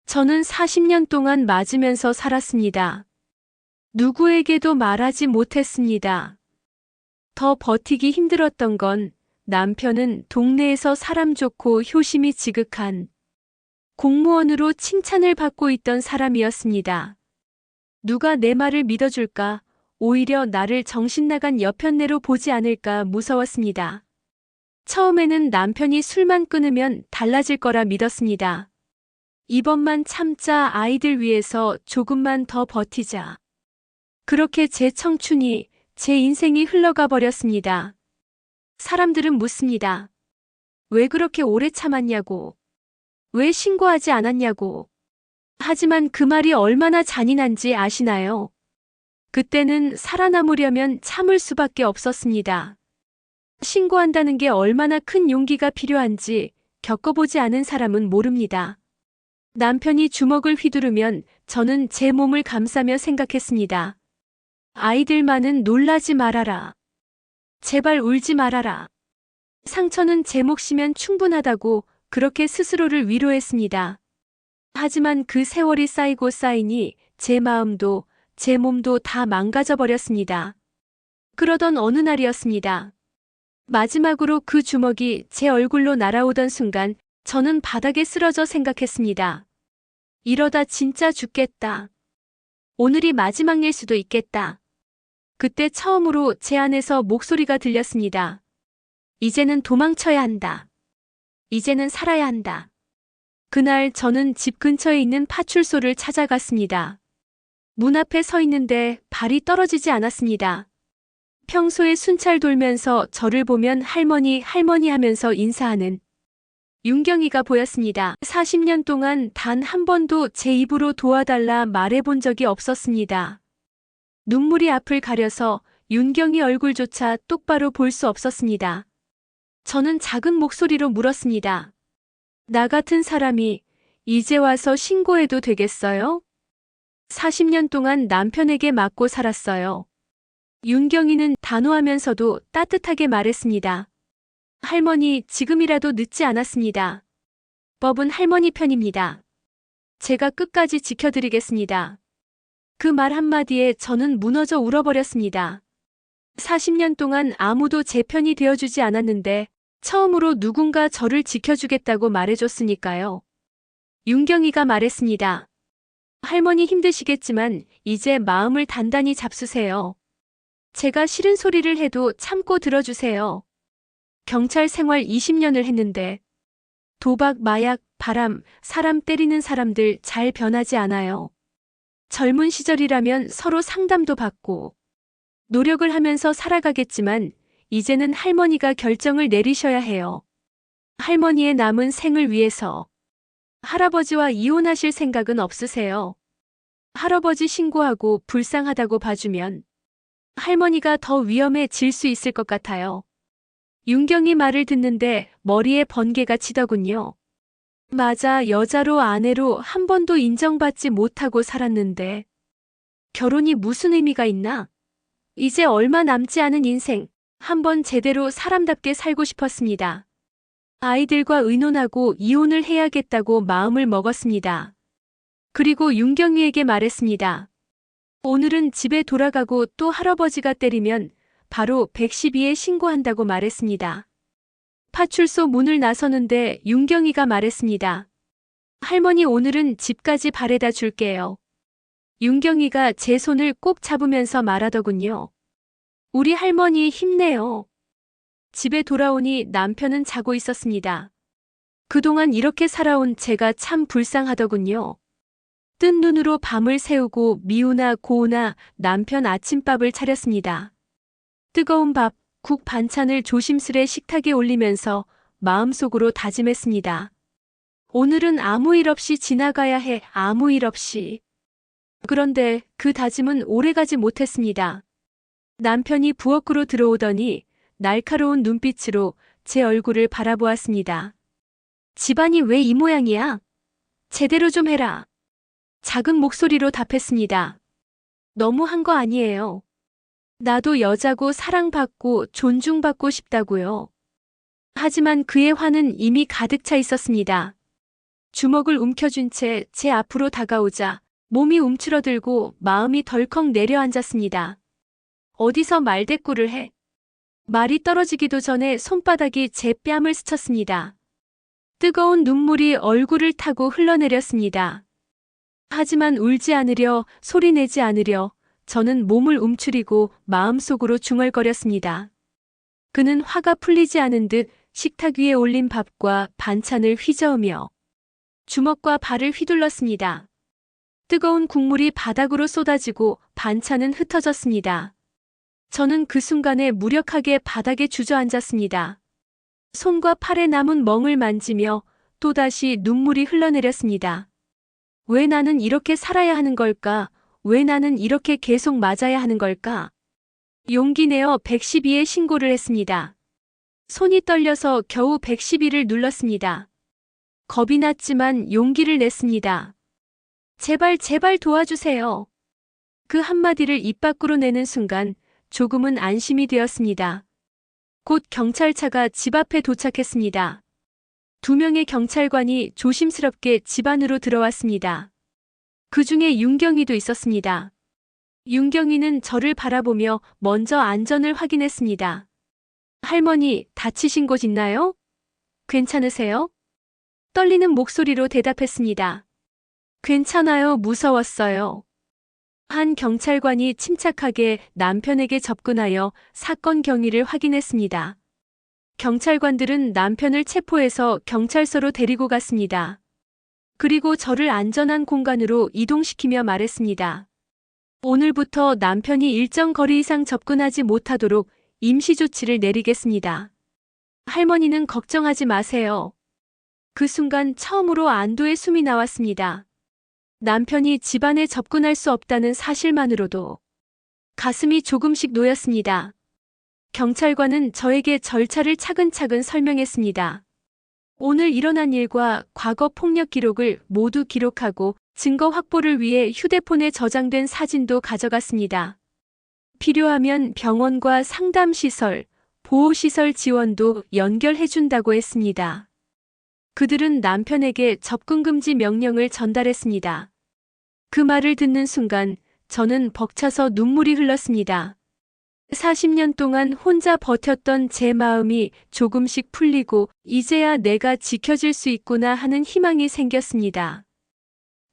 저는 40년 동안 맞으면서 살았습니다. 누구에게도 말하지 못했습니다. 더 버티기 힘들었던 건 남편은 동네에서 사람 좋고 효심이 지극한 공무원으로 칭찬을 받고 있던 사람이었습니다. 누가 내 말을 믿어줄까? 오히려 나를 정신나간 여편네로 보지 않을까 무서웠습니다. 처음에는 남편이 술만 끊으면 달라질 거라 믿었습니다. 이번만 참자, 아이들 위해서 조금만 더 버티자. 그렇게 제 청춘이, 제 인생이 흘러가 버렸습니다. 사람들은 묻습니다. 왜 그렇게 오래 참았냐고. 왜 신고하지 않았냐고. 하지만 그 말이 얼마나 잔인한지 아시나요? 그때는 살아남으려면 참을 수밖에 없었습니다. 신고한다는 게 얼마나 큰 용기가 필요한지 겪어보지 않은 사람은 모릅니다. 남편이 주먹을 휘두르면 저는 제 몸을 감싸며 생각했습니다. 아이들만은 놀라지 말아라. 제발 울지 말아라. 상처는 제 몫이면 충분하다고 그렇게 스스로를 위로했습니다. 하지만 그 세월이 쌓이고 쌓이니 제 마음도 제 몸도 다 망가져 버렸습니다. 그러던 어느 날이었습니다. 마지막으로 그 주먹이 제 얼굴로 날아오던 순간 저는 바닥에 쓰러져 생각했습니다. 이러다 진짜 죽겠다. 오늘이 마지막일 수도 있겠다. 그때 처음으로 제 안에서 목소리가 들렸습니다. 이제는 도망쳐야 한다. 이제는 살아야 한다. 그날 저는 집 근처에 있는 파출소를 찾아갔습니다. 문 앞에 서 있는데 발이 떨어지지 않았습니다. 평소에 순찰 돌면서 저를 보면 할머니, 할머니 하면서 인사하는 윤경이가 보였습니다. 40년 동안 단 한 번도 제 입으로 도와달라 말해본 적이 없었습니다. 눈물이 앞을 가려서 윤경이 얼굴조차 똑바로 볼 수 없었습니다. 저는 작은 목소리로 물었습니다. 나 같은 사람이 이제 와서 신고해도 되겠어요? 40년 동안 남편에게 맞고 살았어요. 윤경이는 단호하면서도 따뜻하게 말했습니다. 할머니, 지금이라도 늦지 않았습니다. 법은 할머니 편입니다. 제가 끝까지 지켜드리겠습니다. 그 말 한마디에 저는 무너져 울어버렸습니다. 40년 동안 아무도 제 편이 되어주지 않았는데 처음으로 누군가 저를 지켜주겠다고 말해줬으니까요. 윤경이가 말했습니다. 할머니 힘드시겠지만 이제 마음을 단단히 잡수세요. 제가 싫은 소리를 해도 참고 들어주세요. 경찰 생활 20년을 했는데 도박, 마약, 바람, 사람 때리는 사람들 잘 변하지 않아요. 젊은 시절이라면 서로 상담도 받고 노력을 하면서 살아가겠지만 이제는 할머니가 결정을 내리셔야 해요. 할머니의 남은 생을 위해서. 할아버지와 이혼하실 생각은 없으세요? 할아버지 신고하고 불쌍하다고 봐주면 할머니가 더 위험해질 수 있을 것 같아요. 윤경이 말을 듣는데 머리에 번개가 치더군요. 맞아, 여자로 아내로 한 번도 인정받지 못하고 살았는데 결혼이 무슨 의미가 있나? 이제 얼마 남지 않은 인생, 한번 제대로 사람답게 살고 싶었습니다. 아이들과 의논하고 이혼을 해야겠다고 마음을 먹었습니다. 그리고 윤경이에게 말했습니다. 오늘은 집에 돌아가고 또 할아버지가 때리면 바로 112에 신고한다고 말했습니다. 파출소 문을 나서는데 윤경이가 말했습니다. 할머니, 오늘은 집까지 바래다 줄게요. 윤경이가 제 손을 꼭 잡으면서 말하더군요. 우리 할머니 힘내요. 집에 돌아오니 남편은 자고 있었습니다. 그동안 이렇게 살아온 제가 참 불쌍하더군요. 뜬 눈으로 밤을 새우고 미우나 고우나 남편 아침밥을 차렸습니다. 뜨거운 밥, 국 반찬을 조심스레 식탁에 올리면서 마음속으로 다짐했습니다. 오늘은 아무 일 없이 지나가야 해, 아무 일 없이. 그런데 그 다짐은 오래가지 못했습니다. 남편이 부엌으로 들어오더니 날카로운 눈빛으로 제 얼굴을 바라보았습니다. 집안이 왜 이 모양이야? 제대로 좀 해라. 작은 목소리로 답했습니다. 너무한 거 아니에요. 나도 여자고 사랑받고 존중받고 싶다고요. 하지만 그의 화는 이미 가득 차 있었습니다. 주먹을 움켜쥔 채 제 앞으로 다가오자 몸이 움츠러들고 마음이 덜컥 내려앉았습니다. 어디서 말대꾸를 해? 말이 떨어지기도 전에 손바닥이 제 뺨을 스쳤습니다. 뜨거운 눈물이 얼굴을 타고 흘러내렸습니다. 하지만 울지 않으려, 소리내지 않으려 저는 몸을 움츠리고 마음속으로 중얼거렸습니다. 그는 화가 풀리지 않은 듯 식탁 위에 올린 밥과 반찬을 휘저으며 주먹과 발을 휘둘렀습니다. 뜨거운 국물이 바닥으로 쏟아지고 반찬은 흩어졌습니다. 저는 그 순간에 무력하게 바닥에 주저앉았습니다. 손과 팔에 남은 멍을 만지며 또다시 눈물이 흘러내렸습니다. 왜 나는 이렇게 살아야 하는 걸까? 왜 나는 이렇게 계속 맞아야 하는 걸까? 용기 내어 112에 신고를 했습니다. 손이 떨려서 겨우 112를 눌렀습니다. 겁이 났지만 용기를 냈습니다. 제발 제발 도와주세요. 그 한마디를 입 밖으로 내는 순간 조금은 안심이 되었습니다. 곧 경찰차가 집 앞에 도착했습니다. 2명의 경찰관이 조심스럽게 집 안으로 들어왔습니다. 그 중에 윤경이도 있었습니다. 윤경이는 저를 바라보며 먼저 안전을 확인했습니다. 할머니, 다치신 곳 있나요? 괜찮으세요? 떨리는 목소리로 대답했습니다. 괜찮아요, 무서웠어요. 한 경찰관이 침착하게 남편에게 접근하여 사건 경위를 확인했습니다. 경찰관들은 남편을 체포해서 경찰서로 데리고 갔습니다. 그리고 저를 안전한 공간으로 이동시키며 말했습니다. 오늘부터 남편이 일정 거리 이상 접근하지 못하도록 임시 조치를 내리겠습니다. 할머니는 걱정하지 마세요. 그 순간 처음으로 안도의 숨이 나왔습니다. 남편이 집안에 접근할 수 없다는 사실만으로도 가슴이 조금씩 놓였습니다. 경찰관은 저에게 절차를 차근차근 설명했습니다. 오늘 일어난 일과 과거 폭력 기록을 모두 기록하고 증거 확보를 위해 휴대폰에 저장된 사진도 가져갔습니다. 필요하면 병원과 상담시설, 보호시설 지원도 연결해준다고 했습니다. 그들은 남편에게 접근금지 명령을 전달했습니다. 그 말을 듣는 순간 저는 벅차서 눈물이 흘렀습니다. 40년 동안 혼자 버텼던 제 마음이 조금씩 풀리고 이제야 내가 지켜질 수 있구나 하는 희망이 생겼습니다.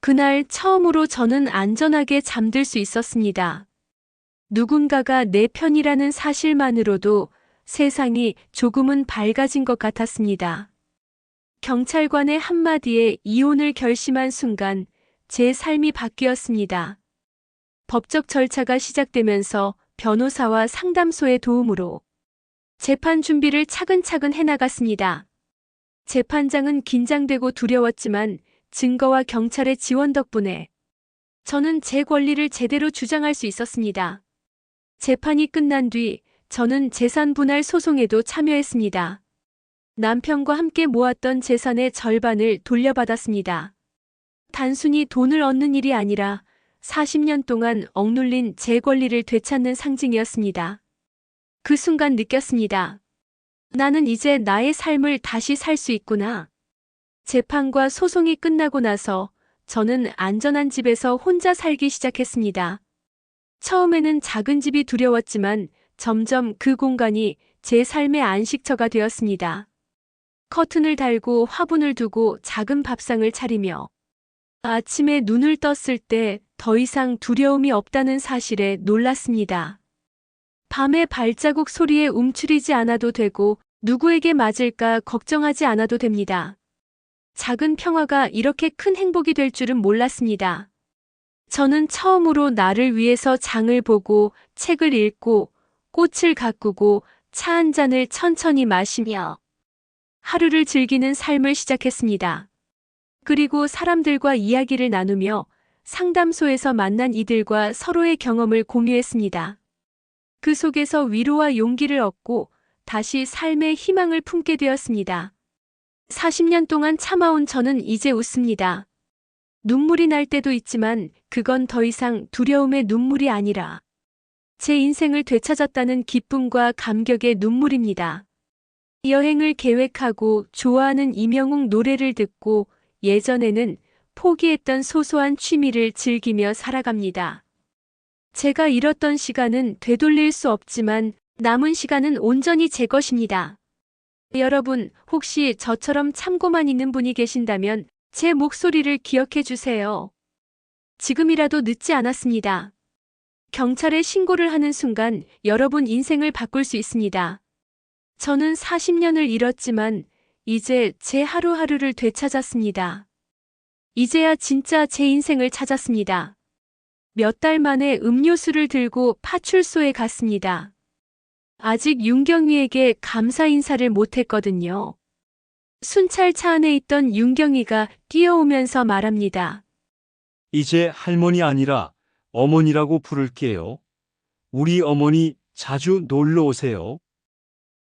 그날 처음으로 저는 안전하게 잠들 수 있었습니다. 누군가가 내 편이라는 사실만으로도 세상이 조금은 밝아진 것 같았습니다. 경찰관의 한마디에 이혼을 결심한 순간 제 삶이 바뀌었습니다. 법적 절차가 시작되면서 변호사와 상담소의 도움으로 재판 준비를 차근차근 해나갔습니다. 재판장은 긴장되고 두려웠지만 증거와 경찰의 지원 덕분에 저는 제 권리를 제대로 주장할 수 있었습니다. 재판이 끝난 뒤 저는 재산 분할 소송에도 참여했습니다. 남편과 함께 모았던 재산의 절반을 돌려받았습니다. 단순히 돈을 얻는 일이 아니라 40년 동안 억눌린 제 권리를 되찾는 상징이었습니다. 그 순간 느꼈습니다. 나는 이제 나의 삶을 다시 살 수 있구나. 재판과 소송이 끝나고 나서 저는 안전한 집에서 혼자 살기 시작했습니다. 처음에는 작은 집이 두려웠지만 점점 그 공간이 제 삶의 안식처가 되었습니다. 커튼을 달고 화분을 두고 작은 밥상을 차리며 아침에 눈을 떴을 때 더 이상 두려움이 없다는 사실에 놀랐습니다. 밤에 발자국 소리에 움츠리지 않아도 되고 누구에게 맞을까 걱정하지 않아도 됩니다. 작은 평화가 이렇게 큰 행복이 될 줄은 몰랐습니다. 저는 처음으로 나를 위해서 장을 보고 책을 읽고 꽃을 가꾸고 차 한 잔을 천천히 마시며 하루를 즐기는 삶을 시작했습니다. 그리고 사람들과 이야기를 나누며 상담소에서 만난 이들과 서로의 경험을 공유했습니다. 그 속에서 위로와 용기를 얻고 다시 삶의 희망을 품게 되었습니다. 40년 동안 참아온 저는 이제 웃습니다. 눈물이 날 때도 있지만 그건 더 이상 두려움의 눈물이 아니라 제 인생을 되찾았다는 기쁨과 감격의 눈물입니다. 여행을 계획하고 좋아하는 이명웅 노래를 듣고 예전에는 포기했던 소소한 취미를 즐기며 살아갑니다. 제가 잃었던 시간은 되돌릴 수 없지만 남은 시간은 온전히 제 것입니다. 여러분, 혹시 저처럼 참고만 있는 분이 계신다면 제 목소리를 기억해 주세요. 지금이라도 늦지 않았습니다. 경찰에 신고를 하는 순간 여러분 인생을 바꿀 수 있습니다. 저는 40년을 잃었지만 이제 제 하루하루를 되찾았습니다. 이제야 진짜 제 인생을 찾았습니다. 몇 달 만에 음료수를 들고 파출소에 갔습니다. 아직 윤경이에게 감사 인사를 못했거든요. 순찰 차 안에 있던 윤경이가 뛰어오면서 말합니다. 이제 할머니 아니라 어머니라고 부를게요. 우리 어머니 자주 놀러 오세요.